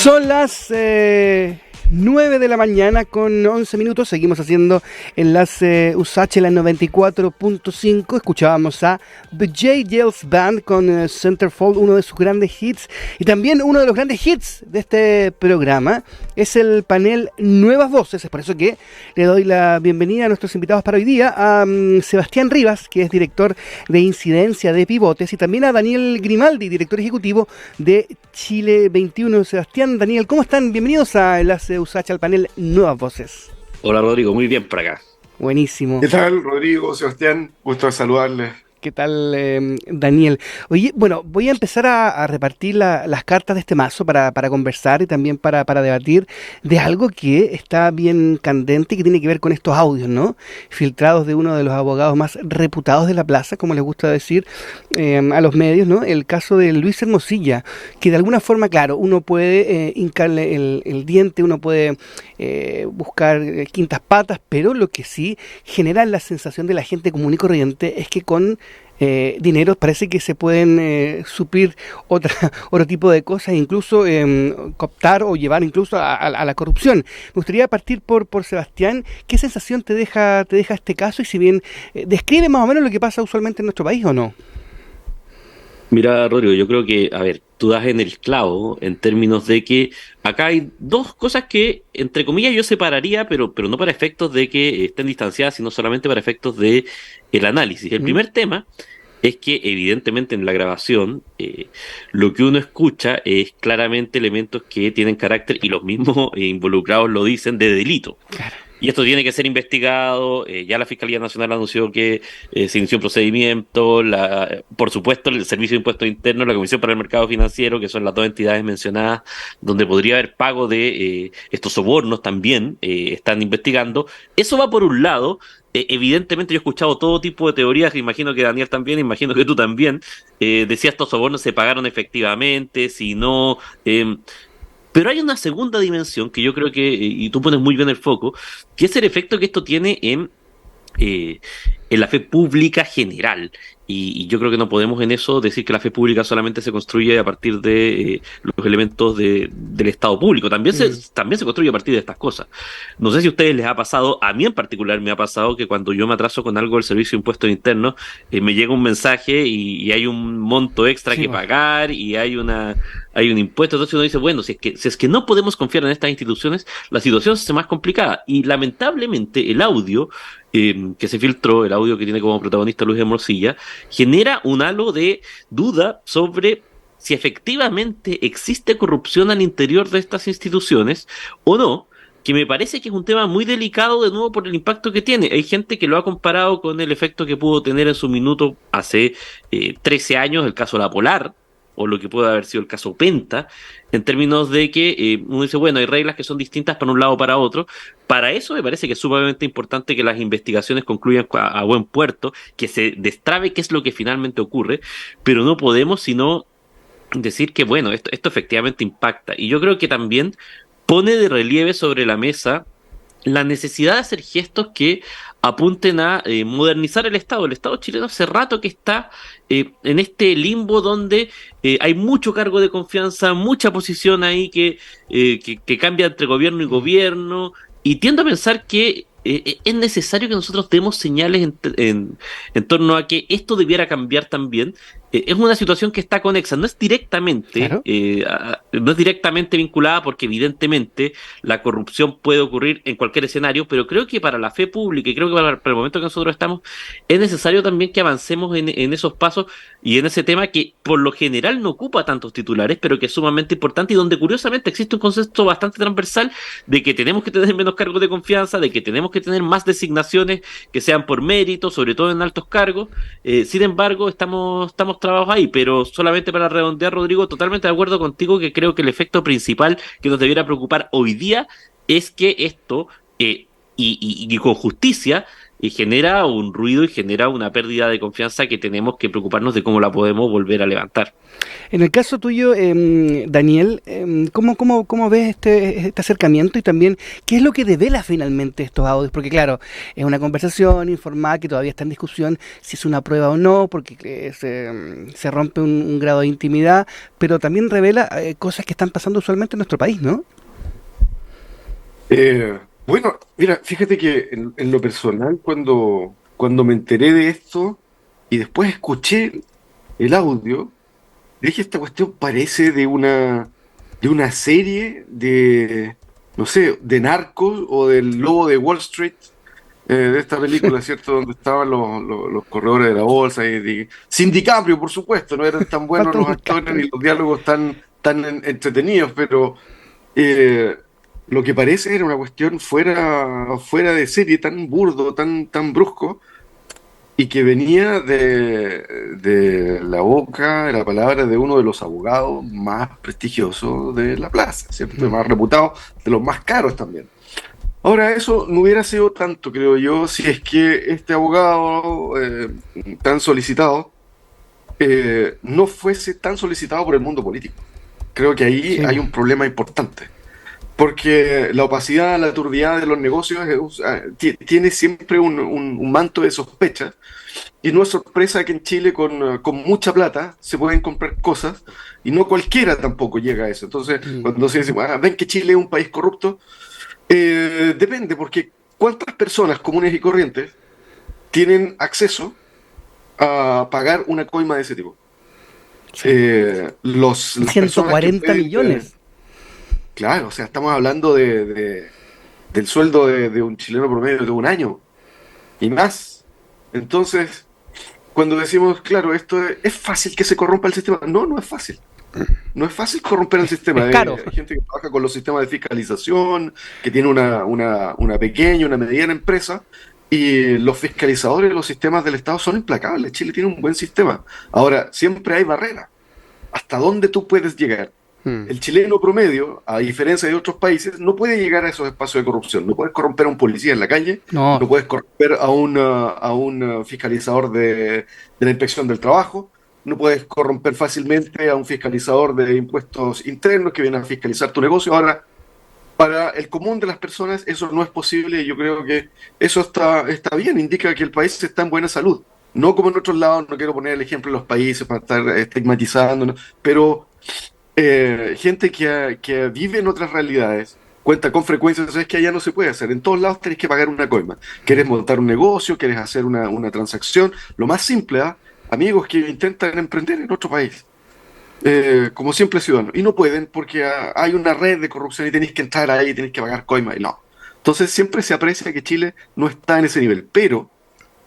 Son las 9 de la mañana con 11 minutos. Seguimos haciendo enlace USACH en la 94.5. Escuchábamos a The J. Gales Band con Centerfold, uno de sus grandes hits. Y también uno de los grandes hits de este programa es el panel Nuevas Voces. Es por eso que le doy la bienvenida a nuestros invitados para hoy día, a Sebastián Rivas, que es director de incidencia de Pivotes, y también a Daniel Grimaldi, director ejecutivo de Chile 21. Sebastián, Daniel, ¿cómo están? Bienvenidos a enlace USACH al panel Nuevas Voces. Hola Rodrigo, muy bien por acá. Buenísimo. ¿Qué tal, Rodrigo, Sebastián? Gusto de saludarles. ¿Qué tal, Daniel? Oye, bueno, voy a empezar a repartir las cartas de este mazo para conversar y también para debatir de algo que está bien candente y que tiene que ver con estos audios, ¿no? Filtrados de uno de los abogados más reputados de la plaza, como les gusta decir a los medios, ¿no? El caso de Luis Hermosilla, que de alguna forma, claro, uno puede hincarle el diente, uno puede buscar quintas patas, pero lo que sí genera la sensación de la gente común y corriente es que con dinero parece que se pueden suplir otro tipo de cosas, incluso cooptar o llevar incluso a la corrupción. Me gustaría partir por Sebastián. ¿Qué sensación te deja este caso? Y si bien describe más o menos lo que pasa usualmente en nuestro país, ¿o no? Mira, Rodrigo, yo creo que, a ver, tú das en el clavo en términos de que acá hay dos cosas que, entre comillas, yo separaría, pero no para efectos de que estén distanciadas, sino solamente para efectos de el análisis. El primer tema es que, evidentemente, en la grabación, lo que uno escucha es claramente elementos que tienen carácter, y los mismos involucrados lo dicen, de delito. Claro. Y esto tiene que ser investigado. Ya la Fiscalía Nacional anunció que se inició un procedimiento. Por supuesto, el Servicio de Impuestos Internos, la Comisión para el Mercado Financiero, que son las dos entidades mencionadas, donde podría haber pago de estos sobornos también, están investigando. Eso va por un lado. Evidentemente yo he escuchado todo tipo de teorías, imagino que Daniel también, imagino que tú también. Decía, estos sobornos se pagaron efectivamente, si no... Pero hay una segunda dimensión que yo creo que, y tú pones muy bien el foco, que es el efecto que esto tiene en la fe pública general. Y yo creo que no podemos en eso decir que la fe pública solamente se construye a partir de los elementos del Estado público. También se construye a partir de estas cosas. No sé si a ustedes les ha pasado, a mí en particular me ha pasado que cuando yo me atraso con algo del Servicio de Impuestos Internos, me llega un mensaje y hay un monto extra que pagar y hay un impuesto. Entonces uno dice, bueno, si es que no podemos confiar en estas instituciones, la situación se hace más complicada. Y lamentablemente el audio que se filtró, el audio que tiene como protagonista Luis Hermosilla, genera un halo de duda sobre si efectivamente existe corrupción al interior de estas instituciones o no, que me parece que es un tema muy delicado, de nuevo, por el impacto que tiene. Hay gente que lo ha comparado con el efecto que pudo tener en su minuto hace 13 años el caso La Polar, o lo que puede haber sido el caso Penta, en términos de que uno dice, bueno, hay reglas que son distintas para un lado o para otro. Para eso me parece que es sumamente importante que las investigaciones concluyan a buen puerto, que se destrabe qué es lo que finalmente ocurre, pero no podemos sino decir que, bueno, esto efectivamente impacta. Y yo creo que también pone de relieve sobre la mesa la necesidad de hacer gestos que apunten a modernizar el Estado. El Estado chileno hace rato que está en este limbo donde hay mucho cargo de confianza, mucha posición ahí que cambia entre gobierno y gobierno, y tiendo a pensar que es necesario que nosotros demos señales en torno a que esto debiera cambiar también. Es una situación que está conexa, no es directamente, claro, no es directamente vinculada, porque evidentemente la corrupción puede ocurrir en cualquier escenario, pero creo que para la fe pública, y creo que para el momento que nosotros estamos, es necesario también que avancemos en esos pasos y en ese tema que por lo general no ocupa tantos titulares, pero que es sumamente importante, y donde curiosamente existe un concepto bastante transversal de que tenemos que tener menos cargos de confianza, de que tenemos que tener más designaciones que sean por mérito, sobre todo en altos cargos. Sin embargo, estamos trabajo ahí, pero solamente para redondear, Rodrigo, totalmente de acuerdo contigo, que creo que el efecto principal que nos debiera preocupar hoy día es que esto, y con justicia, y genera un ruido y genera una pérdida de confianza que tenemos que preocuparnos de cómo la podemos volver a levantar. En el caso tuyo, Daniel, ¿cómo ves este acercamiento y también qué es lo que devela finalmente estos audios? Porque claro, es una conversación informal que todavía está en discusión si es una prueba o no, porque se rompe un grado de intimidad, pero también revela cosas que están pasando usualmente en nuestro país, ¿no? Bueno, mira, fíjate que en lo personal, cuando me enteré de esto y después escuché el audio, dije, esta cuestión parece de una serie de, no sé, de Narcos o del Lobo de Wall Street, de esta película, ¿cierto? Donde estaban los corredores de la bolsa sin DiCaprio, por supuesto, no eran tan buenos Falta los un actores cambio. ni los diálogos tan entretenidos, pero eh, lo que parece era una cuestión fuera de serie, tan burdo, tan brusco, y que venía de la boca, de la palabra de uno de los abogados más prestigiosos de la plaza, ¿cierto? Mm. Más reputado, de los más caros también. Ahora, eso no hubiera sido tanto, creo yo, si es que este abogado tan solicitado no fuese tan solicitado por el mundo político. Creo que ahí Sí, hay un problema importante. Porque la opacidad, la turbidez de los negocios tiene siempre un manto de sospecha. Y no es sorpresa que en Chile con mucha plata se pueden comprar cosas y no cualquiera tampoco llega a eso. Entonces, mm, cuando se dice, ven que Chile es un país corrupto, depende, porque ¿cuántas personas comunes y corrientes tienen acceso a pagar una coima de ese tipo? sí. Las ciento personas que cuarenta pueden, millones. claro, o sea, estamos hablando del sueldo de un chileno promedio de un año y más. Entonces, cuando decimos, claro, es fácil que se corrompa el sistema, no, no es fácil. No es fácil corromper el sistema. Es caro. Hay gente que trabaja con los sistemas de fiscalización, que tiene una pequeña, una mediana empresa, y los fiscalizadores de los sistemas del Estado son implacables. Chile tiene un buen sistema. Ahora, siempre hay barreras. ¿Hasta dónde tú puedes llegar? Mm. El chileno promedio, a diferencia de otros países, no puede llegar a esos espacios de corrupción. No puedes corromper a un policía en la calle, No, no puedes corromper a un fiscalizador de la inspección del trabajo, no puedes corromper fácilmente a un fiscalizador de impuestos internos que viene a fiscalizar tu negocio. Ahora, para el común de las personas eso no es posible y yo creo que eso está bien, indica que el país está en buena salud. No como en otros lados, no quiero poner el ejemplo de los países para estar estigmatizando, ¿no? Pero gente que vive en otras realidades cuenta con frecuencia, sabes que allá no se puede hacer. En todos lados tenés que pagar una coima. Quieres montar un negocio, quieres hacer una transacción. Lo más simple, ¿ah? Amigos que intentan emprender en otro país, como simple ciudadano, y no pueden porque hay una red de corrupción y tenéis que entrar ahí, tenéis que pagar coima y no. Entonces siempre se aprecia que Chile no está en ese nivel, pero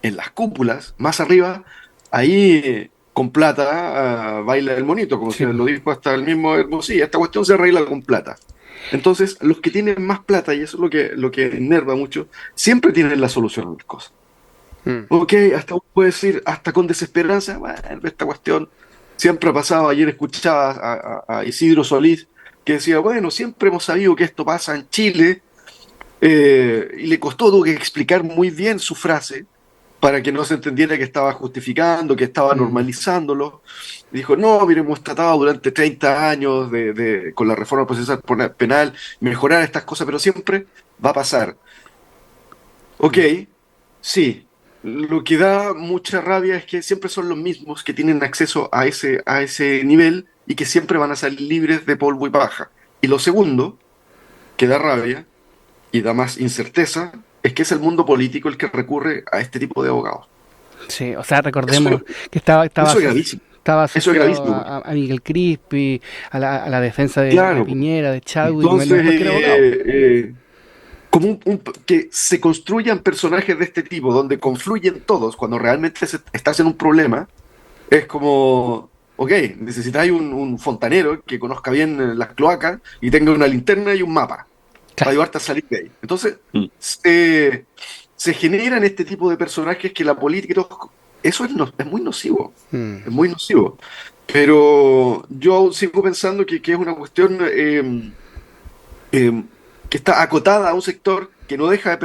en las cúpulas, más arriba, ahí con plata baila el monito, como se sí. lo dijo hasta el mismo Hermosilla. Esta cuestión se arregla con plata. Entonces, los que tienen más plata, y eso es lo que enerva mucho, siempre tienen la solución a las cosas. Mm. Ok, hasta uno puede decir, hasta con desesperanza, bueno, esta cuestión siempre ha pasado. Ayer escuchaba a Isidro Solís que decía, bueno, siempre hemos sabido que esto pasa en Chile, y le costó, tuvo que explicar muy bien su frase para que no se entendiera que estaba justificando, que estaba Mm. normalizándolo. Dijo, no, mire, hemos tratado durante 30 años con la reforma procesal penal, mejorar estas cosas, pero siempre va a pasar. Ok, Mm. sí, lo que da mucha rabia es que siempre son los mismos que tienen acceso a ese nivel y que siempre van a salir libres de polvo y paja. Y lo segundo, que da rabia y da más incerteza, es que es el mundo político el que recurre a este tipo de abogados. Sí, o sea, Eso, recordemos que eso es gravísimo, estaba eso es asociado gravísimo. a Miguel Crispi, a la defensa de Claro, Piñera, de Chadwick, no entonces, es cualquier abogado. como que se construyan personajes de este tipo donde confluyen todos cuando realmente estás en un problema. Es como, ok, necesitáis un fontanero que conozca bien las cloacas y tenga una linterna y un mapa para Claro. ayudarte a salir de ahí. Entonces, Mm. se generan este tipo de personajes que la política, y todo, eso es muy nocivo, Mm. es muy nocivo. Pero yo aún sigo pensando que es una cuestión que está acotada a un sector que no deja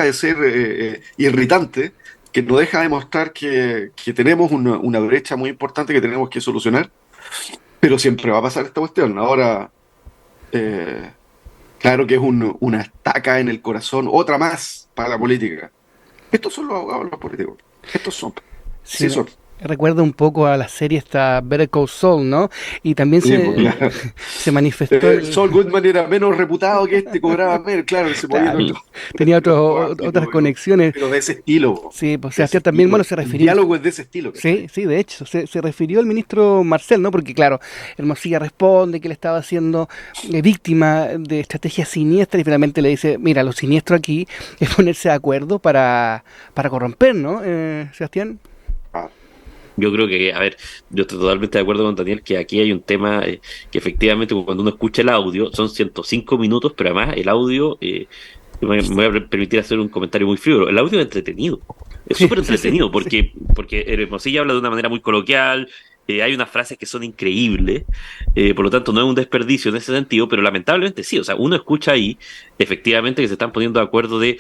de ser irritante, que no deja de mostrar que tenemos una brecha muy importante que tenemos que solucionar, pero siempre va a pasar esta cuestión. Ahora, eh, claro que es una estaca en el corazón, otra más para la política. Estos son los abogados de los políticos. Estos son. Sí, Sí son. recuerda un poco a la serie esta Better Call Saul, ¿no? Y también Sí, pues, claro. se manifestó Saul Goodman era menos reputado que este, cobraba menos, claro, que se movía en claro, otro, tenía en otro ámbito, otras conexiones. pero de ese estilo, po, Sí, pues de ese Sebastián también, bueno, estilo. se El refirió. diálogo es de ese estilo, Sí, ¿cachai? sí, de hecho, se refirió al ministro Marcel, ¿no? Porque claro, Hermosilla responde que él estaba siendo víctima de estrategias siniestras y finalmente le dice, mira, lo siniestro aquí es ponerse de acuerdo para corromper, ¿no? Sebastián. Ah, Yo creo que, a ver, yo estoy totalmente de acuerdo con Daniel que aquí hay un tema que efectivamente cuando uno escucha el audio son 105 minutos, pero además el audio, me voy a permitir hacer un comentario muy frío, el audio es entretenido, es Sí, súper sí, sí, entretenido sí. porque Hermosilla habla de una manera muy coloquial, hay unas frases que son increíbles, por lo tanto no es un desperdicio en ese sentido, pero lamentablemente sí, o sea, uno escucha ahí efectivamente que se están poniendo de acuerdo de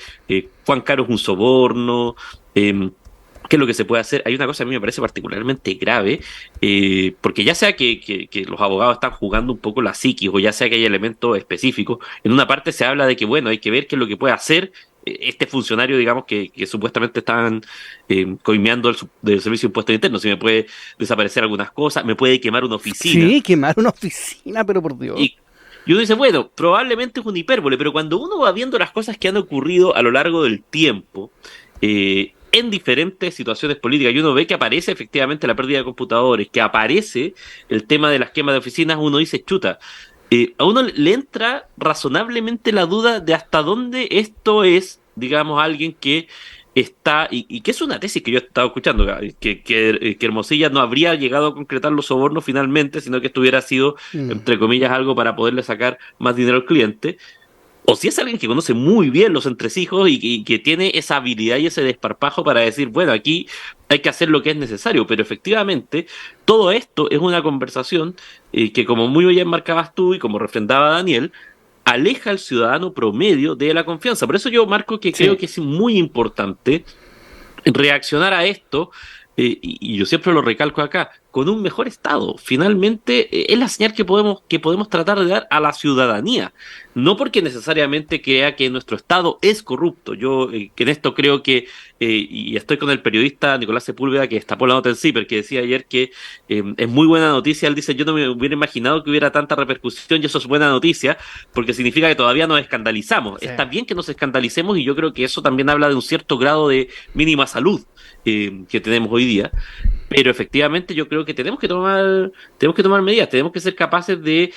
cuán caro es un soborno, eh, qué es lo que se puede hacer. Hay una cosa que a mí me parece particularmente grave, porque ya sea que los abogados están jugando un poco la psiquis, o ya sea que hay elementos específicos, en una parte se habla de que, bueno, hay que ver qué es lo que puede hacer este funcionario, digamos, que supuestamente están coimeando del Servicio de Impuestos Internos. Si me puede desaparecer algunas cosas, me puede quemar una oficina. Sí, quemar una oficina, pero por Dios. Y, y uno dice, bueno, probablemente es una hipérbole, pero cuando uno va viendo las cosas que han ocurrido a lo largo del tiempo, en diferentes situaciones políticas, y uno ve que aparece efectivamente la pérdida de computadores, que aparece el tema de las quemas de oficinas, uno dice, chuta, a uno le entra razonablemente la duda de hasta dónde esto es, digamos, alguien que está, y que es una tesis que yo he estado escuchando, que Hermosilla no habría llegado a concretar los sobornos finalmente, sino que esto hubiera sido, Mm. entre comillas, algo para poderle sacar más dinero al cliente, o si es alguien que conoce muy bien los entresijos y que tiene esa habilidad y ese desparpajo para decir, bueno, aquí hay que hacer lo que es necesario, pero efectivamente todo esto es una conversación que como muy bien marcabas tú y como refrendaba Daniel, aleja al ciudadano promedio de la confianza. Por eso yo marco que creo Sí, que es muy importante reaccionar a esto, y yo siempre lo recalco acá, con un mejor Estado. Finalmente, es la señal que podemos tratar de dar a la ciudadanía. No porque necesariamente crea que nuestro Estado es corrupto. Yo que en esto creo que, y estoy con el periodista Nicolás Sepúlveda, que destapó la nota en CIPER, que decía ayer que es muy buena noticia. Él dice, yo no me hubiera imaginado que hubiera tanta repercusión y eso es buena noticia, porque significa que todavía nos escandalizamos. sí. Está bien que nos escandalicemos y yo creo que eso también habla de un cierto grado de mínima salud que tenemos hoy día. Pero efectivamente yo creo que tenemos que tomar medidas, tenemos que ser capaces de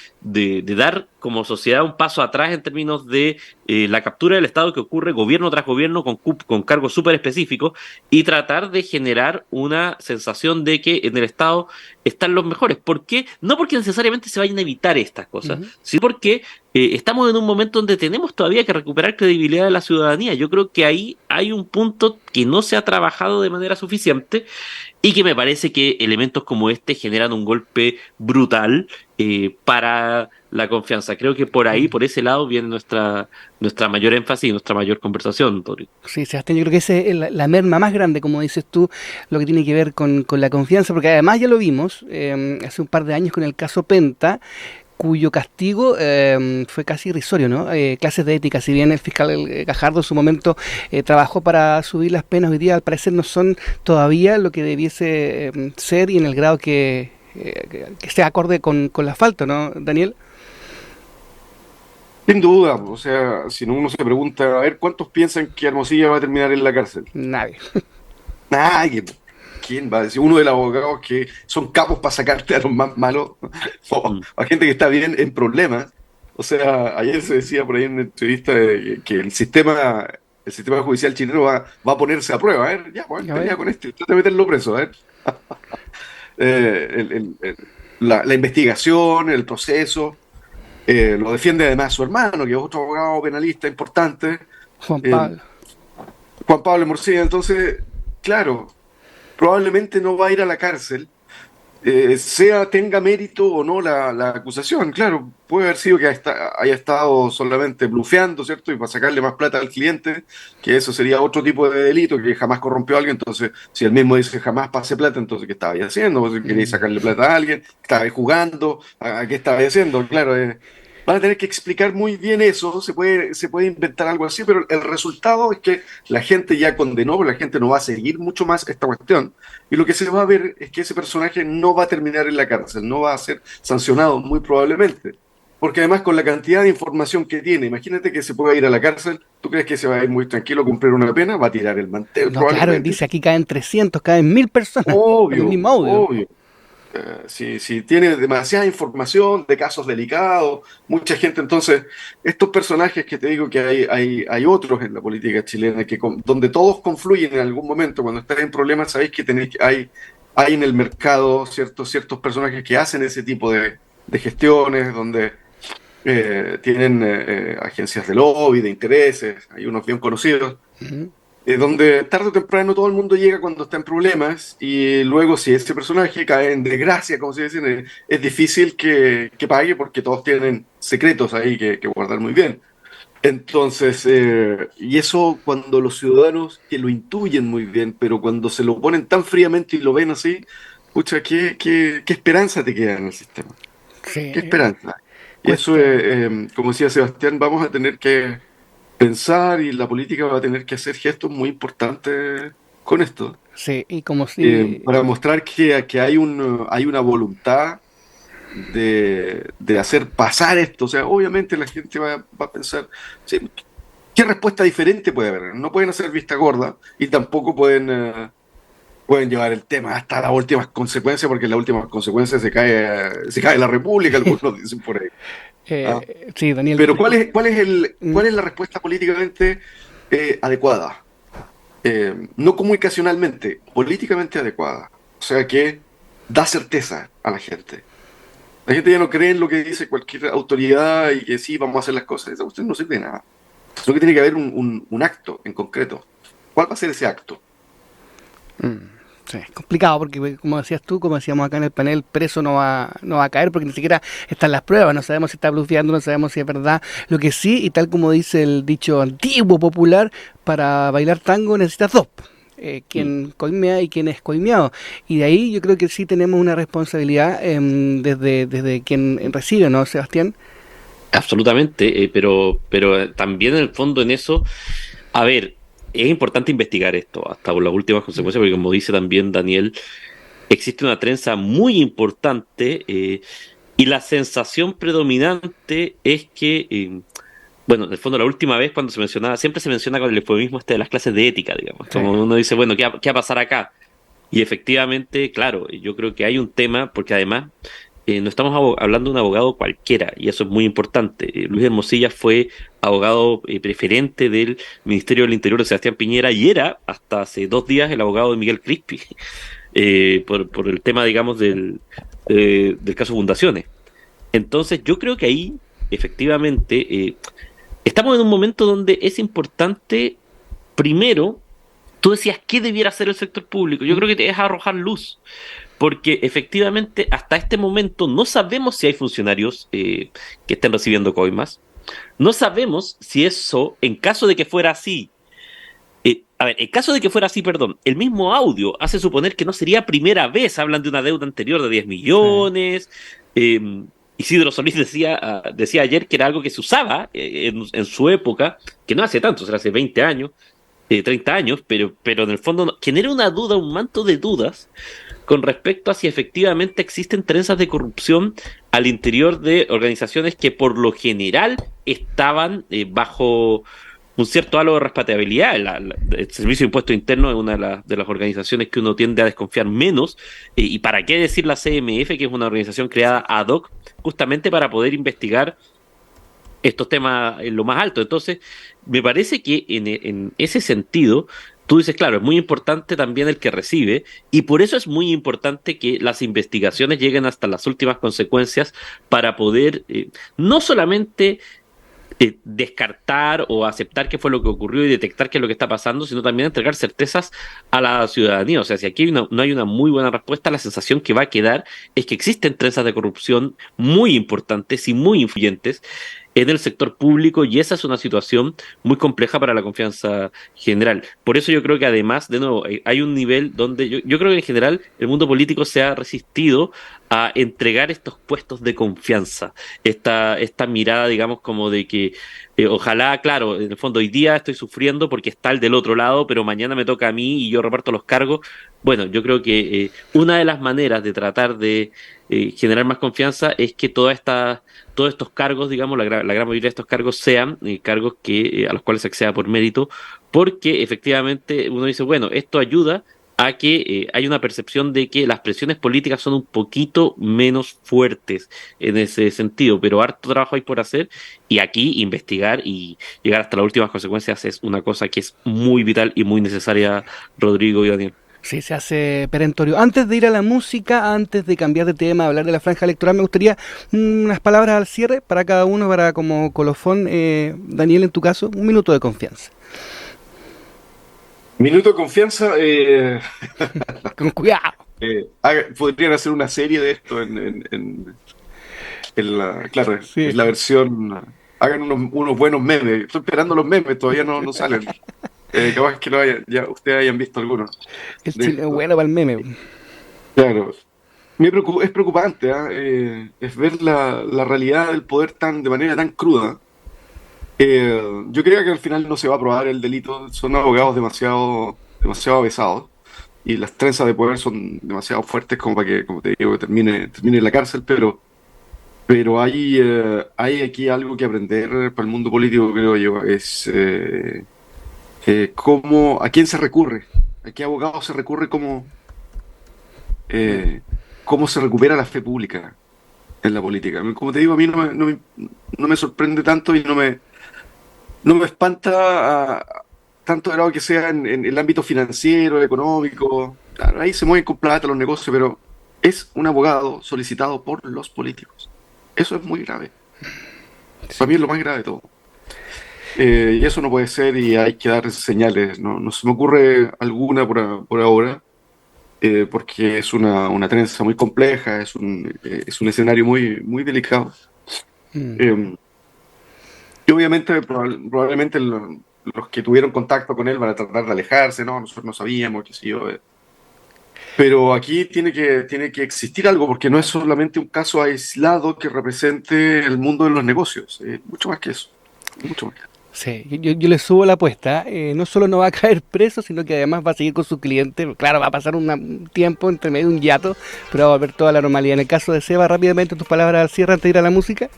dar como sociedad un paso atrás en términos de la captura del Estado que ocurre gobierno tras gobierno con cargos súper específicos y tratar de generar una sensación de que en el Estado están los mejores. ¿Por qué? No porque necesariamente se vayan a evitar estas cosas, Ujú. sino porque estamos en un momento donde tenemos todavía que recuperar credibilidad de la ciudadanía. Yo creo que ahí hay un punto que no se ha trabajado de manera suficiente y que me parece que elementos como este generan un golpe brutal para la confianza. Creo que por ahí, por ese lado, viene nuestra mayor énfasis y nuestra mayor conversación, Rodrigo. Sí, Sebastián, yo creo que esa es la merma más grande, como dices tú, lo que tiene que ver con la confianza, porque además ya lo vimos hace un par de años con el caso Penta, cuyo castigo fue casi irrisorio, ¿no? Clases de ética, si bien el fiscal Gajardo en su momento trabajó para subir las penas, hoy día al parecer no son todavía lo que debiese ser y en el grado que sea acorde con la falta, ¿no, Daniel? sin duda, o sea, si no uno se pregunta, a ver, ¿cuántos piensan que Hermosilla va a terminar en la cárcel? Nadie. Nadie. ¿Quién va a decir? Uno de los abogados que son capos para sacarte a los más malos, o Mm. a gente que está bien en problemas. O sea, ayer se decía por ahí en una entrevista que el sistema judicial chileno va a ponerse a prueba. A ver, ya, bueno, A pelea ver. con este, trata de meterlo preso, a ver. La investigación, el proceso, lo defiende además su hermano, que es otro abogado penalista importante, Juan eh, Pablo. Juan Pablo Morcilla. Entonces, claro, probablemente no va a ir a la cárcel, tenga mérito o no la acusación. Claro, puede haber sido que haya estado solamente blufeando, ¿cierto? Y para sacarle más plata al cliente, que eso sería otro tipo de delito, que jamás corrompió a alguien. Entonces, si él mismo dice jamás pasé plata, entonces, ¿qué estaba ahí haciendo? Pues, si quería Mm. sacarle plata a alguien, estaba ahí jugando, ¿a qué estaba ahí haciendo? Claro, van a tener que explicar muy bien eso, se puede inventar algo así, pero el resultado es que la gente ya condenó, pero la gente no va a seguir mucho más esta cuestión. Y lo que se va a ver es que ese personaje no va a terminar en la cárcel, no va a ser sancionado muy probablemente. Porque además con la cantidad de información que tiene, imagínate que se pueda ir a la cárcel, ¿tú crees que se va a ir muy tranquilo a cumplir una pena? Va a tirar el mantel No, claro, probablemente. dice aquí caen 300, caen 1000 personas con el Obvio, mismo audio. obvio. Si tiene demasiada información de casos delicados, mucha gente, entonces, estos personajes que te digo que hay otros en la política chilena, donde todos confluyen en algún momento, cuando estás en problemas, sabéis que hay en el mercado ciertos personajes que hacen ese tipo de gestiones, donde tienen agencias de lobby, de intereses, hay unos bien conocidos Ujú. donde tarde o temprano todo el mundo llega cuando está en problemas y luego si ese personaje cae en desgracia, como se dice, es difícil que pague porque todos tienen secretos ahí que guardar muy bien. Entonces, y eso cuando los ciudadanos que lo intuyen muy bien, pero cuando se lo ponen tan fríamente y lo ven así, pucha, ¿qué esperanza te queda en el sistema? Sí, ¿Qué esperanza? Y eso cuesta. es, como decía Sebastián, vamos a tener que pensar y la política va a tener que hacer gestos muy importantes con esto, Sí, y como si... para mostrar que hay una voluntad de hacer pasar esto. O sea, obviamente la gente va a pensar, sí, ¿qué respuesta diferente puede haber? No pueden hacer vista gorda y tampoco pueden llevar el tema hasta las últimas consecuencias, porque en las últimas consecuencias se cae la República, algunos dicen por ahí. ¿Ah? sí, Daniel, Pero mm, ¿cuál es la respuesta políticamente adecuada? No comunicacionalmente, políticamente adecuada. O sea que da certeza a la gente. La gente ya no cree en lo que dice cualquier autoridad y que sí, vamos a hacer las cosas. Esa cuestión no sirve de nada. Sino que tiene que haber un acto en concreto. ¿Cuál va a ser ese acto? sí, es complicado porque como decías tú, como decíamos acá en el panel, preso no va a caer porque ni siquiera están las pruebas, no sabemos si está blufeando, no sabemos si es verdad. Lo que sí, y tal como dice el dicho antiguo popular, para bailar tango necesitas dos. Mm. Quien coimea y quien es coimeado. Y de ahí yo creo que sí tenemos una responsabilidad desde quien recibe, ¿no, Sebastián? Absolutamente, pero también en el fondo en eso, a ver, es importante investigar esto hasta por las últimas consecuencias, porque como dice también Daniel, existe una trenza muy importante y la sensación predominante es que, bueno, en el fondo la última vez cuando se mencionaba, siempre se menciona con el eufemismo este de las clases de ética, digamos, Sí. como uno dice, bueno, ¿qué va a pasar acá? Y efectivamente, claro, yo creo que hay un tema, porque además no estamos hablando de un abogado cualquiera, y eso es muy importante. Luis Hermosilla fue abogado preferente del Ministerio del Interior de Sebastián Piñera y era hasta hace 2 días el abogado de Miguel Crispi, por el tema, digamos, del caso Fundaciones. Entonces, yo creo que ahí, efectivamente, estamos en un momento donde es importante, primero, tú decías, ¿qué debiera hacer el sector público? Yo creo que es arrojar luz, porque efectivamente hasta este momento no sabemos si hay funcionarios que estén recibiendo coimas, no sabemos si eso, en caso de que fuera así, a ver, en caso de que fuera así, perdón, el mismo audio hace suponer que no sería primera vez, hablan de una deuda anterior de 10 Sí. millones, Isidro Solís decía ayer que era algo que se usaba en su época, que no hace tanto, será hace 20 años, 30 años, pero en el fondo genera una duda, un manto de dudas con respecto a si efectivamente existen trenzas de corrupción al interior de organizaciones que por lo general estaban bajo un cierto halo de respetabilidad. El Servicio de Impuesto Interno es una de las organizaciones que uno tiende a desconfiar menos. Y para qué decir la CMF, que es una organización creada ad hoc justamente para poder investigar estos temas en lo más alto. Entonces, me parece que en ese sentido, tú dices, claro, es muy importante también el que recibe, y por eso es muy importante que las investigaciones lleguen hasta las últimas consecuencias para poder no solamente descartar o aceptar qué fue lo que ocurrió y detectar qué es lo que está pasando, sino también entregar certezas a la ciudadanía. O sea, si aquí no hay una muy buena respuesta, la sensación que va a quedar es que existen trenzas de corrupción muy importantes y muy influyentes en el sector público, y esa es una situación muy compleja para la confianza general. Por eso yo creo que además, de nuevo, hay un nivel donde yo creo que en general el mundo político se ha resistido a entregar estos puestos de confianza, esta mirada, digamos, como de que ojalá, claro, en el fondo hoy día estoy sufriendo porque está el del otro lado, pero mañana me toca a mí y yo reparto los cargos. Bueno, yo creo que una de las maneras de tratar de generar más confianza es que todos estos cargos, digamos, la gran mayoría de estos cargos sean cargos a los cuales se acceda por mérito, porque efectivamente uno dice, bueno, esto ayuda a que hay una percepción de que las presiones políticas son un poquito menos fuertes en ese sentido, pero harto trabajo hay por hacer, y aquí investigar y llegar hasta las últimas consecuencias es una cosa que es muy vital y muy necesaria, Rodrigo y Daniel. Sí, se hace perentorio. Antes de ir a la música, antes de cambiar de tema, hablar de la franja electoral, me gustaría unas palabras al cierre para cada uno, para como colofón. Daniel, en tu caso, un minuto de confianza. Minuto de confianza. Con cuidado. Podrían hacer una serie de esto claro, Sí. en la versión. Hagan unos buenos memes. Estoy esperando los memes, todavía no salen. Capaz que ya ustedes hayan visto algunos El de chile esto. bueno para el meme. Claro. Es preocupante, ¿ah? Es ver la realidad del poder de manera tan cruda. Yo creo que al final no se va a probar el delito. Son abogados demasiado avesados. Y las trenzas de poder son demasiado fuertes como para que, como te digo, que termine en la cárcel, pero hay aquí algo que aprender para el mundo político, creo yo, es a quién se recurre, a qué abogado se recurre, eh, cómo se recupera la fe pública en la política. Como te digo, a mí no me sorprende tanto y no me espanta tanto de lado que sea en el ámbito financiero, económico. Claro, ahí se mueven con plata los negocios, pero es un abogado solicitado por los políticos. Eso es muy grave. Para mí es lo más grave de todo. Y eso no puede ser y hay que dar señales. No se me ocurre alguna por ahora, porque es una trenza muy compleja, es un escenario muy delicado. Mm. Y obviamente, probablemente los que tuvieron contacto con él van a tratar de alejarse, ¿no? Nosotros no sabíamos, qué sé yo. Pero aquí tiene que existir algo, porque no es solamente un caso aislado que represente el mundo de los negocios, mucho más que eso, mucho más. Sí, yo le subo la apuesta. No solo no va a caer preso, sino que además va a seguir con su cliente. Claro, va a pasar un tiempo entre medio de un hiato, pero va a volver toda la normalidad. En el caso de Seba, rápidamente tus palabras al cierre antes de ir a la música.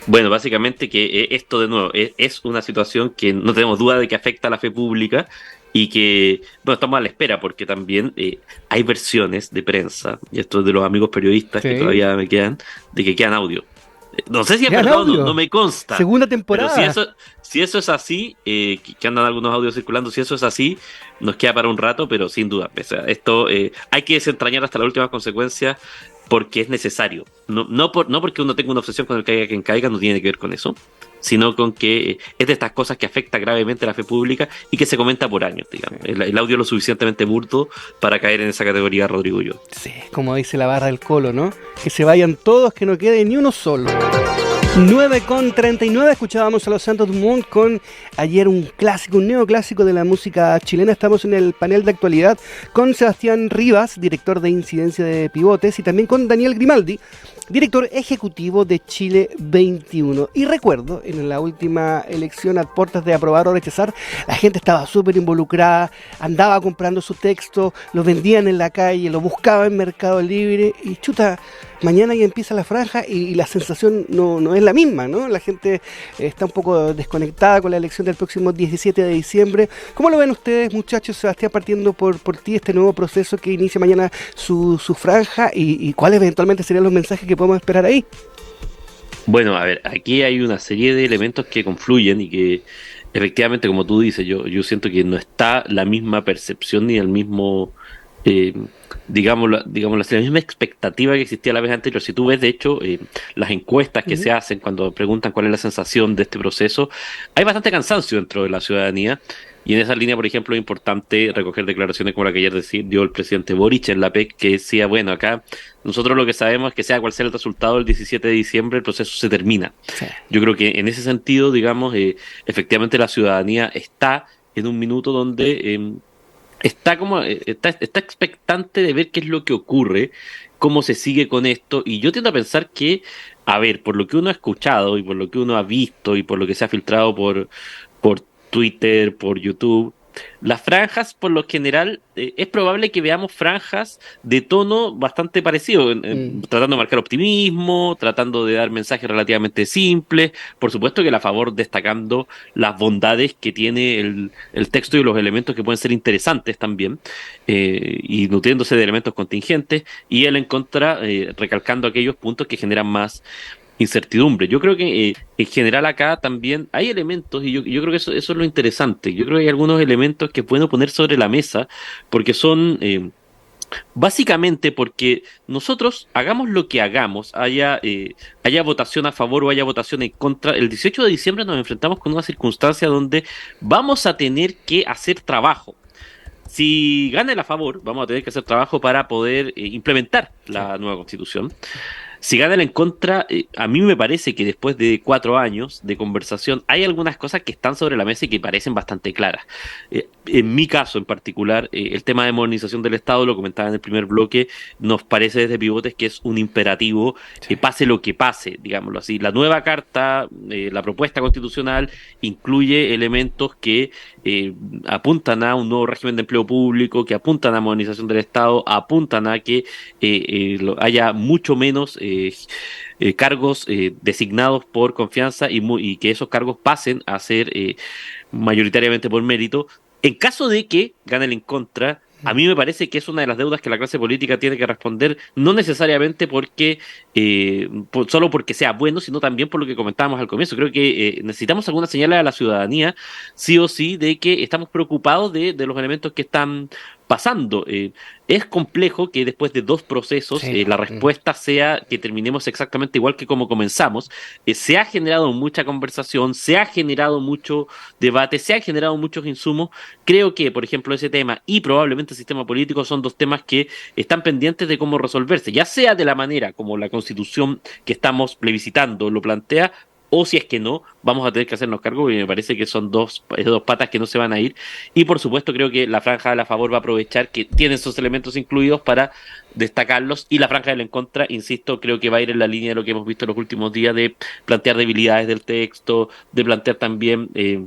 Bueno, básicamente que esto de nuevo es una situación que no tenemos duda de que afecta a la fe pública y que, bueno, estamos a la espera porque también hay versiones de prensa, y esto es de los amigos periodistas que Sí. todavía me quedan, de que quedan audio. No sé si es Quedan verdad o no, audio. no me consta. Segunda Pero temporada. si eso es así, que andan algunos audios circulando, si eso es así, nos queda para un rato, pero sin duda. O sea, esto hay que desentrañar hasta las últimas consecuencias porque es necesario. No porque uno tenga una obsesión con el caiga quien caiga, no tiene que ver con eso, sino con que es de estas cosas que afecta gravemente a la fe pública y que se comenta por años, digamos. El audio es lo suficientemente burdo para caer en esa categoría, Rodrigo y yo. Sí, como dice la barra del Colo, ¿no? Que se vayan todos, que no quede ni uno solo. 9:39, escuchábamos a los Santos Dumont con ayer un clásico, un neoclásico de la música chilena. Estamos en el panel de actualidad con Sebastián Rivas, director de Incidencia de Pivotes, y también con Daniel Grimaldi, director ejecutivo de Chile 21. Y recuerdo, en la última elección a puertas de aprobar o rechazar, la gente estaba súper involucrada, andaba comprando su texto, lo vendían en la calle, lo buscaba en Mercado Libre, y chuta, mañana ya empieza la franja y la sensación no es la misma, ¿no? La gente está un poco desconectada con la elección del próximo 17 de diciembre. ¿Cómo lo ven ustedes, muchachos? Sebastián, partiendo por ti, este nuevo proceso que inicia mañana su franja, y cuáles eventualmente serían los mensajes que podemos esperar ahí. Bueno, a ver, aquí hay una serie de elementos que confluyen y que efectivamente, como tú dices, yo siento que no está la misma percepción ni el mismo eh, digámoslo así, la misma expectativa que existía la vez anterior. Si tú ves, de hecho, las encuestas que se Ujú. hacen cuando preguntan cuál es la sensación de este proceso, hay bastante cansancio dentro de la ciudadanía. Y en esa línea, por ejemplo, es importante recoger declaraciones como la que ayer dio el presidente Boric en la PEC, que decía, bueno, acá nosotros lo que sabemos es que sea cual sea el resultado, el 17 de diciembre el proceso se termina. Sí. Yo creo que en ese sentido, digamos, efectivamente la ciudadanía está en un minuto donde está expectante de ver qué es lo que ocurre, cómo se sigue con esto, y yo tiendo a pensar que, a ver, por lo que uno ha escuchado y por lo que uno ha visto y por lo que se ha filtrado por Twitter, por YouTube, las franjas, por lo general, es probable que veamos franjas de tono bastante parecido, Mm. tratando de marcar optimismo, tratando de dar mensajes relativamente simples, por supuesto que a favor destacando las bondades que tiene el texto y los elementos que pueden ser interesantes también, y nutriéndose de elementos contingentes, y él en contra, recalcando aquellos puntos que generan más incertidumbre. Yo creo que en general acá también hay elementos, y yo creo que eso es lo interesante. Yo creo que hay algunos elementos que pueden poner sobre la mesa, porque son básicamente porque nosotros hagamos lo que hagamos, haya votación a favor o haya votación en contra, el 18 de diciembre nos enfrentamos con una circunstancia donde vamos a tener que hacer trabajo. Si gana el a favor, vamos a tener que hacer trabajo para poder implementar Sí. la nueva constitución. Si gana el en contra, a mí me parece que después de 4 años de conversación hay algunas cosas que están sobre la mesa y que parecen bastante claras. En mi caso en particular, el tema de modernización del Estado, lo comentaba en el primer bloque, nos parece desde Pivotes que es un imperativo, Sí. pase lo que pase, digámoslo así. La nueva carta, la propuesta constitucional, incluye elementos que apuntan a un nuevo régimen de empleo público, que apuntan a modernización del Estado, apuntan a que haya mucho menos cargos designados por confianza y que esos cargos pasen a ser mayoritariamente por mérito. En caso de que gane el en contra, a Mm. mí me parece que es una de las deudas que la clase política tiene que responder, no necesariamente porque solo porque sea bueno, sino también por lo que comentábamos al comienzo. Creo que necesitamos alguna señal a la ciudadanía, sí o sí, de que estamos preocupados de los elementos que están pasando. Es complejo que después de 2 procesos Sí. la Mm. respuesta sea que terminemos exactamente igual que como comenzamos. Se ha generado mucha conversación, se ha generado mucho debate, se han generado muchos insumos. Creo que, por ejemplo, ese tema y probablemente el sistema político son 2 temas que están pendientes de cómo resolverse, ya sea de la manera como la constitución que estamos plebiscitando lo plantea, o si es que no, vamos a tener que hacernos cargo, porque me parece que son dos patas que no se van a ir. Y por supuesto, creo que la franja de la favor va a aprovechar que tiene esos elementos incluidos para destacarlos. Y la franja del en contra, insisto, creo que va a ir en la línea de lo que hemos visto en los últimos días, de plantear debilidades del texto, de plantear también eh,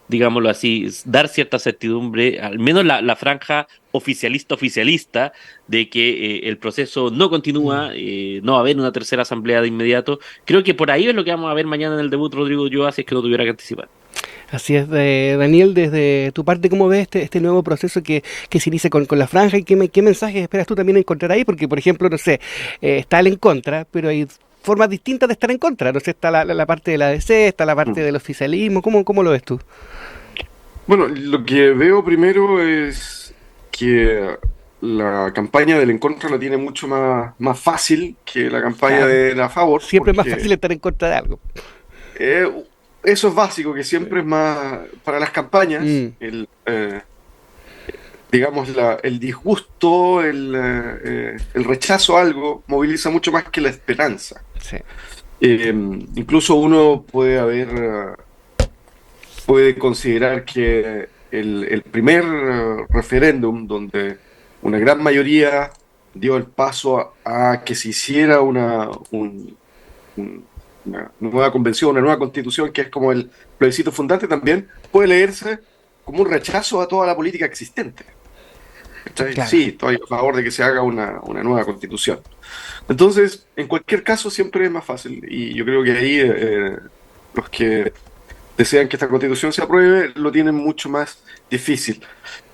digámoslo así, dar cierta certidumbre, al menos la franja oficialista, de que el proceso no Mm. continúa, no va a haber una tercera asamblea de inmediato. Creo que por ahí es lo que vamos a ver mañana en el debut, Rodrigo Ulloa, si es que no tuviera que anticipar. Así es, Daniel, desde tu parte, ¿cómo ves este nuevo proceso que se inicia con la franja y qué mensajes esperas tú también encontrar ahí? Porque, por ejemplo, no sé, está el en contra, pero hay formas distintas de estar en contra. No sé, está la parte de la DC, está la parte Mm. del oficialismo. ¿Cómo lo ves tú? Bueno, lo que veo primero es que la campaña del en contra la tiene mucho más fácil que la campaña Claro, de la favor, siempre es más fácil porque estar en contra de algo. eh, eso es básico, que Sí. siempre es más para las campañas, Mm. digamos, el disgusto, el rechazo a algo moviliza mucho más que la esperanza. Sí. Incluso uno puede considerar que el primer referéndum, donde una gran mayoría dio el paso a que se hiciera un- una nueva convención, una nueva constitución, que es como el plebiscito fundante, también puede leerse como un rechazo a toda la política existente. ¿Cachai? Claro. Sí, estoy a favor de que se haga una nueva constitución. Entonces, en cualquier caso, siempre es más fácil. Y yo creo que ahí los que desean que esta constitución se apruebe lo tienen mucho más difícil.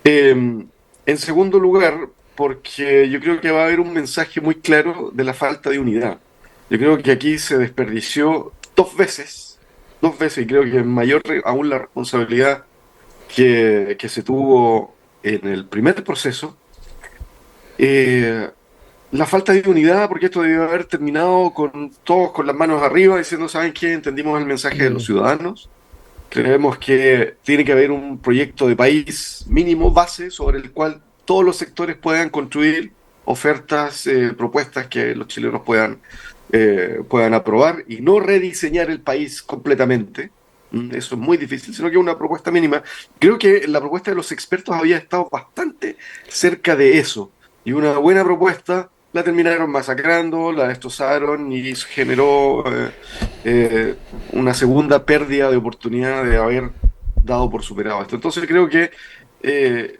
Eh, en segundo lugar, porque yo creo que va a haber un mensaje muy claro de la falta de unidad. Yo creo que aquí se desperdició dos veces, y creo que es mayor aún la responsabilidad que se tuvo en el primer proceso, Eh, la falta de unidad, porque esto debió haber terminado con todos con las manos arriba diciendo, ¿saben qué? Entendimos el mensaje de los Mm, ciudadanos. Creemos que tiene que haber un proyecto de país mínimo, base, sobre el cual todos los sectores puedan construir ofertas, propuestas que los chilenos puedan aprobar y no rediseñar el país completamente. Eso es muy difícil, sino que una propuesta mínima. Creo que la propuesta de los expertos había estado bastante cerca de eso. Y una buena propuesta la terminaron masacrando, la destrozaron y generó una segunda pérdida de oportunidad de haber dado por superado esto. Entonces creo que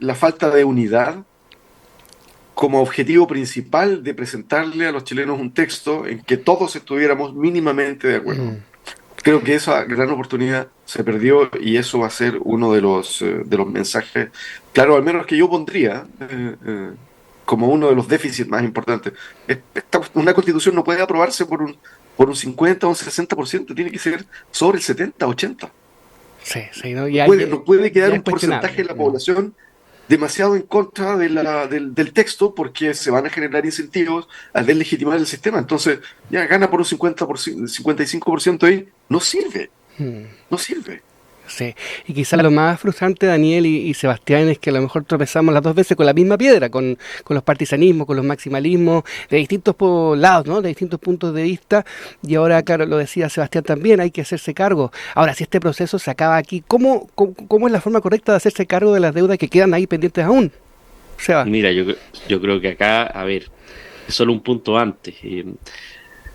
la falta de unidad como objetivo principal de presentarle a los chilenos un texto en que todos estuviéramos mínimamente de acuerdo. mm. Creo que esa gran oportunidad se perdió y eso va a ser uno de los mensajes, claro, al menos que yo pondría como uno de los déficits más importantes. Una constitución no puede aprobarse por un 50 o un 60%, tiene que ser sobre el 70, 80. Sí, sí, ¿no? No puede, no puede quedar Ya es un porcentaje cuestionable. de la población demasiado en contra del texto porque se van a generar incentivos a deslegitimar el sistema. Entonces, ya gana por un 50%, 55% ahí, no sirve, Mm. no sirve. Sí, y quizá lo más frustrante, Daniel y Sebastián, es que a lo mejor tropezamos las dos veces con la misma piedra, con los partisanismos, con los maximalismos, de distintos lados, ¿no? De distintos puntos de vista, y ahora, claro, lo decía Sebastián también, hay que hacerse cargo. Ahora, si este proceso se acaba aquí, ¿cómo es la forma correcta de hacerse cargo de las deudas que quedan ahí pendientes aún? Seba. Mira, yo creo que acá, a ver, es solo un punto antes.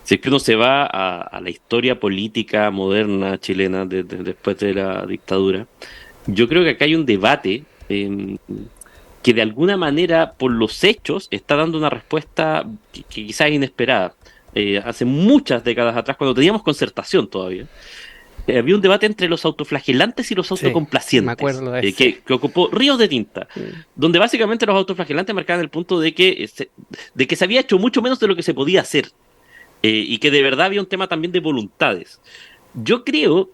Si es que uno se va a la historia política moderna chilena después de la dictadura, yo creo que acá hay un debate que de alguna manera, por los hechos, está dando una respuesta que quizás es inesperada. Hace muchas décadas atrás, cuando teníamos concertación todavía, había un debate entre los autoflagelantes y los Sí, me autocomplacientes, acuerdo de ese. que ocupó ríos de tinta, Mm, donde básicamente los autoflagelantes marcaban el punto de que se había hecho mucho menos de lo que se podía hacer, y que de verdad había un tema también de voluntades. Yo creo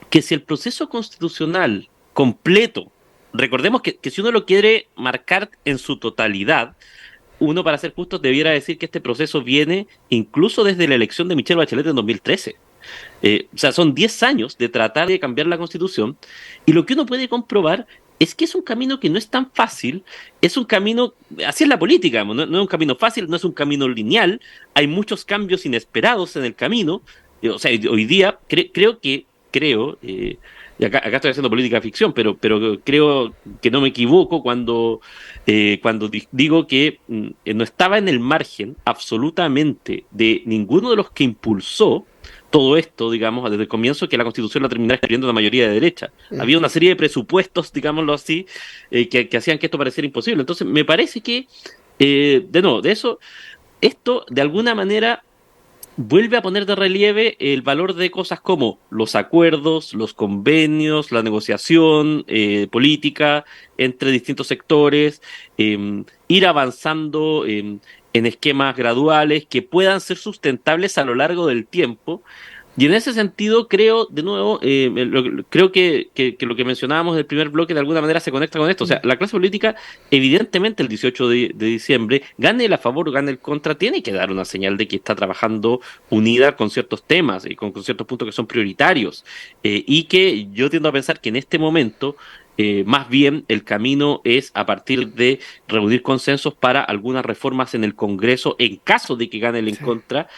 que si el proceso constitucional completo, recordemos que si uno lo quiere marcar en su totalidad, uno, para ser justos, debiera decir que este proceso viene incluso desde la elección de Michelle Bachelet en 2013. O sea, son 10 años de tratar de cambiar la Constitución, y lo que uno puede comprobar es que es un camino que no es tan fácil, es un camino, así es la política, no, no es un camino fácil, no es un camino lineal, hay muchos cambios inesperados en el camino. O sea, hoy día creo, y acá estoy haciendo política ficción, pero creo que no me equivoco cuando digo que no estaba en el margen absolutamente de ninguno de los que impulsó todo esto, digamos, desde el comienzo, que la Constitución la terminara escribiendo una mayoría de derecha. mm. Había una serie de presupuestos, digámoslo así, que hacían que esto pareciera imposible. Entonces, me parece que, de nuevo, de eso, esto de alguna manera vuelve a poner de relieve el valor de cosas como los acuerdos, los convenios, la negociación política entre distintos sectores, ir avanzando en esquemas graduales que puedan ser sustentables a lo largo del tiempo. Y en ese sentido, creo, de nuevo, creo que lo que mencionábamos del primer bloque de alguna manera se conecta con esto. O sea, la clase política, evidentemente, el 18 de diciembre, gane el a favor o gane el contra, tiene que dar una señal de que está trabajando unida con ciertos temas y con ciertos puntos que son prioritarios. Y que yo tiendo a pensar que en este momento, más bien el camino es a partir de reunir consensos para algunas reformas en el Congreso, en caso de que gane el en Sí. contra.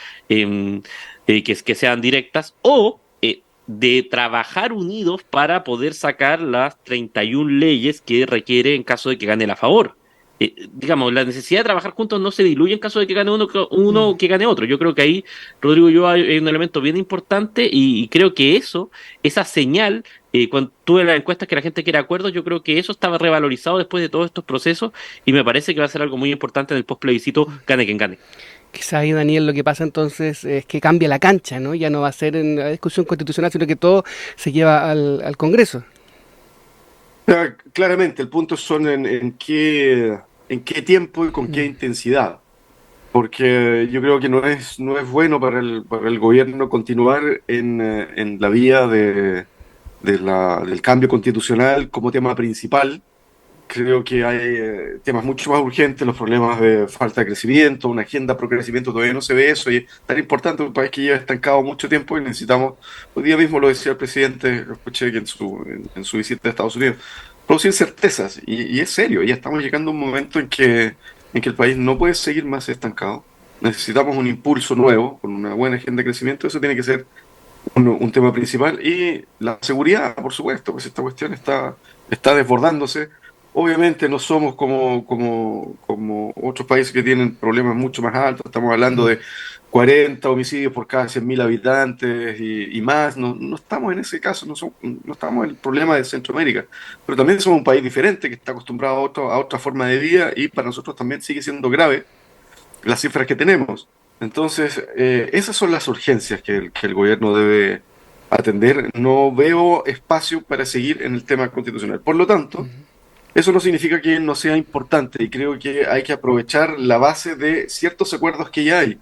Que sean directas, o de trabajar unidos para poder sacar las 31 leyes que requiere en caso de que gane el a favor. Digamos, la necesidad de trabajar juntos no se diluye en caso de que gane uno Mm. que gane otro. Yo creo que ahí, Rodrigo, hay un elemento bien importante, y creo que esa señal, cuando tuve las encuestas que la gente quiere acuerdos, yo creo que eso estaba revalorizado después de todos estos procesos, y me parece que va a ser algo muy importante en el postplebiscito, gane quien gane. Quizá ahí, Daniel, lo que pasa entonces es que cambia la cancha, ¿no? Ya no va a ser en la discusión constitucional, sino que todo se lleva al Congreso. Claramente, el punto son en qué tiempo y con qué Mm, intensidad. Porque yo creo que no es bueno para el gobierno continuar en la vía del cambio constitucional como tema principal, Creo que hay temas mucho más urgentes, los problemas de falta de crecimiento, una agenda pro crecimiento, todavía no se ve eso, y es tan importante un país que lleva estancado mucho tiempo y necesitamos, hoy día mismo lo decía el presidente, lo escuché que en su visita a Estados Unidos, producir certezas, y es serio, ya estamos llegando a un momento en que el país no puede seguir más estancado, necesitamos un impulso nuevo, con una buena agenda de crecimiento, eso tiene que ser un tema principal, y la seguridad, por supuesto, pues esta cuestión está desbordándose. Obviamente no somos como otros países que tienen problemas mucho más altos, estamos hablando de 40 homicidios por cada 100.000 habitantes y más, no estamos en ese caso, no estamos en el problema de Centroamérica, pero también somos un país diferente que está acostumbrado a otra forma de vida, y para nosotros también sigue siendo grave las cifras que tenemos. Entonces, esas son las urgencias que el gobierno debe atender. No veo espacio para seguir en el tema constitucional. Por lo tanto, eso no significa que no sea importante, y creo que hay que aprovechar la base de ciertos acuerdos que ya hay.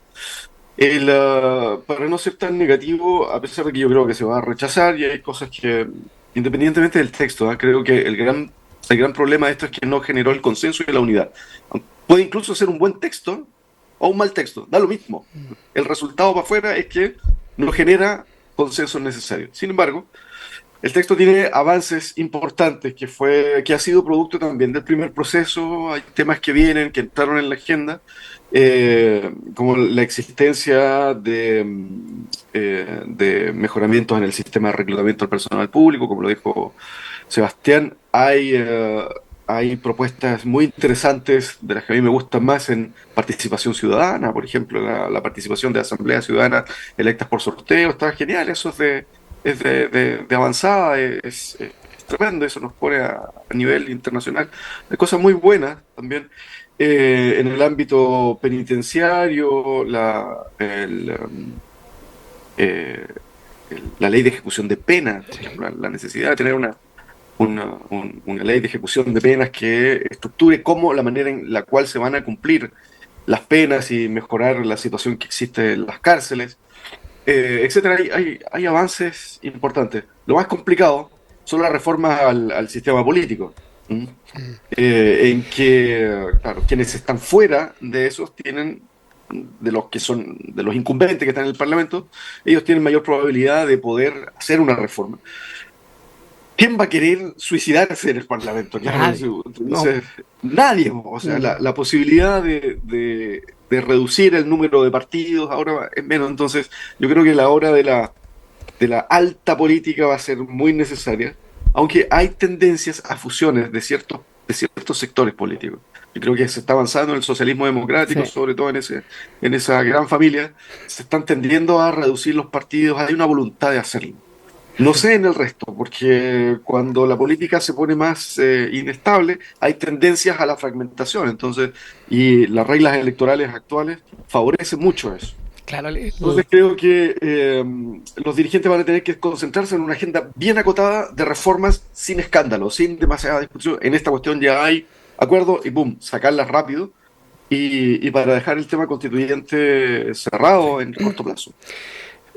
Para no ser tan negativo, a pesar de que yo creo que se va a rechazar, y hay cosas que, independientemente del texto, creo que el gran problema de esto es que no generó el consenso y la unidad. Puede incluso ser un buen texto o un mal texto, da lo mismo. El resultado para afuera es que no genera consenso necesario. Sin embargo, el texto tiene avances importantes que ha sido producto también del primer proceso. Hay temas que vienen, que entraron en la agenda, como la existencia de mejoramientos en el sistema de reclutamiento del personal público, como lo dijo Sebastián. Hay propuestas muy interesantes, de las que a mí me gustan más, en participación ciudadana, por ejemplo, la participación de asambleas ciudadanas electas por sorteo. Está genial, eso es de avanzada, es tremendo, eso nos pone a nivel internacional. Hay cosas muy buenas también en el ámbito penitenciario, eh, la ley de ejecución de penas, por ejemplo, la necesidad de tener una ley de ejecución de penas que estructure cómo la manera en la cual se van a cumplir las penas y mejorar la situación que existe en las cárceles, etcétera. Hay avances importantes. Lo más complicado son las reformas al sistema político, ¿m? En que, claro, quienes están fuera de esos tienen, de los incumbentes que están en el Parlamento, ellos tienen mayor probabilidad de poder hacer una reforma. ¿Quién va a querer suicidarse en el Parlamento? Nadie. Entonces, nadie. O sea, la posibilidad de reducir el número de partidos ahora es menos. Entonces, yo creo que la hora de la alta política va a ser muy necesaria, aunque hay tendencias a fusiones de ciertos sectores políticos. Yo creo que se está avanzando en el socialismo democrático, Sí. sobre todo en esa gran familia. Se están tendiendo a reducir los partidos, hay una voluntad de hacerlo. No sé en el resto, porque cuando la política se pone más inestable, hay tendencias a la fragmentación. Entonces, y las reglas electorales actuales favorecen mucho eso. Claro, Entonces creo que los dirigentes van a tener que concentrarse en una agenda bien acotada de reformas sin escándalo, sin demasiada discusión. En esta cuestión ya hay acuerdo y boom, sacarlas rápido, y para dejar el tema constituyente cerrado en corto plazo.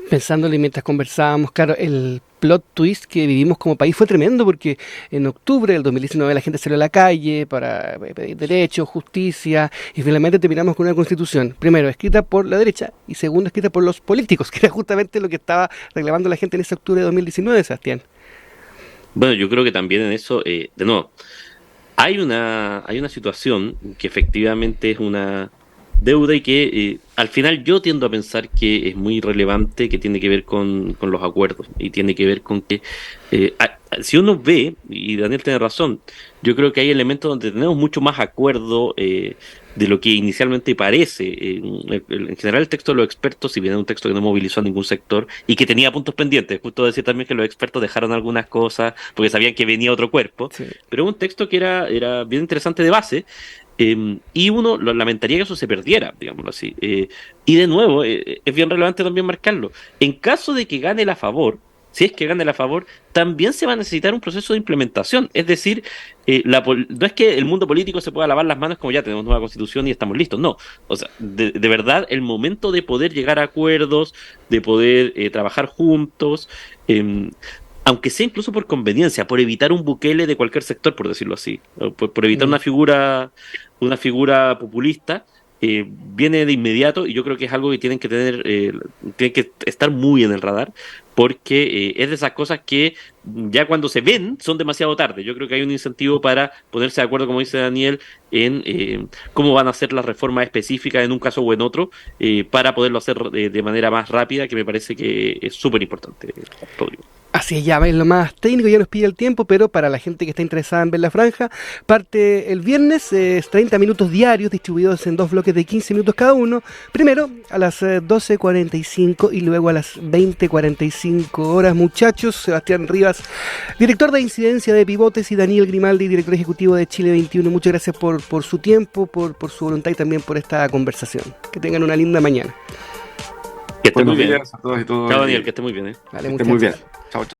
pensándole mientras conversábamos, claro, el plot twist que vivimos como país fue tremendo porque en octubre del 2019 la gente salió a la calle para pedir derechos, justicia, y finalmente terminamos con una constitución, primero escrita por la derecha y segundo escrita por los políticos, que era justamente lo que estaba reclamando la gente en ese octubre de 2019, Sebastián. Bueno, yo creo que también en eso, de nuevo, hay una situación que efectivamente es una deuda y que al final yo tiendo a pensar que es muy relevante, que tiene que ver con los acuerdos y tiene que ver con que si uno ve, y Daniel tiene razón, yo creo que hay elementos donde tenemos mucho más acuerdo de lo que inicialmente parece. En general el texto de los expertos, si bien es un texto que no movilizó a ningún sector y que tenía puntos pendientes, justo decir también que los expertos dejaron algunas cosas porque sabían que venía otro cuerpo, Sí. pero es un texto que era bien interesante de base. Y uno lo lamentaría que eso se perdiera, digámoslo así. Y de nuevo, es bien relevante también marcarlo. En caso de que gane la favor, si es que gane la favor, también se va a necesitar un proceso de implementación. Es decir, no es que el mundo político se pueda lavar las manos como ya tenemos nueva constitución y estamos listos. No. O sea, de verdad, el momento de poder llegar a acuerdos, de poder trabajar juntos, aunque sea incluso por conveniencia, por evitar un Bukele de cualquier sector, por decirlo así, o por evitar una figura populista, viene de inmediato y yo creo que es algo que tienen que estar muy en el radar, porque es de esas cosas que ya cuando se ven son demasiado tarde. Yo creo que hay un incentivo para ponerse de acuerdo, como dice Daniel, en cómo van a hacer las reformas específicas en un caso o en otro, para poderlo hacer de manera más rápida, que me parece que es súper importante, Rodrigo. Así es, ya es lo más técnico, ya nos pide el tiempo, pero para la gente que está interesada en ver la franja, parte el viernes, 30 minutos diarios distribuidos en 2 bloques de 15 minutos cada uno. Primero a las 12:45 y luego a las 20:45 horas. Muchachos, Sebastián Rivas, director de incidencia de Pivotes, y Daniel Grimaldi, director ejecutivo de Chile 21. Muchas gracias por su tiempo, por su voluntad y también por esta conversación. Que tengan una linda mañana. Que esté muy bien. A todos y todos. Chao, Daniel, que esté muy bien. Vale, que esté muy bien. Chao, chao.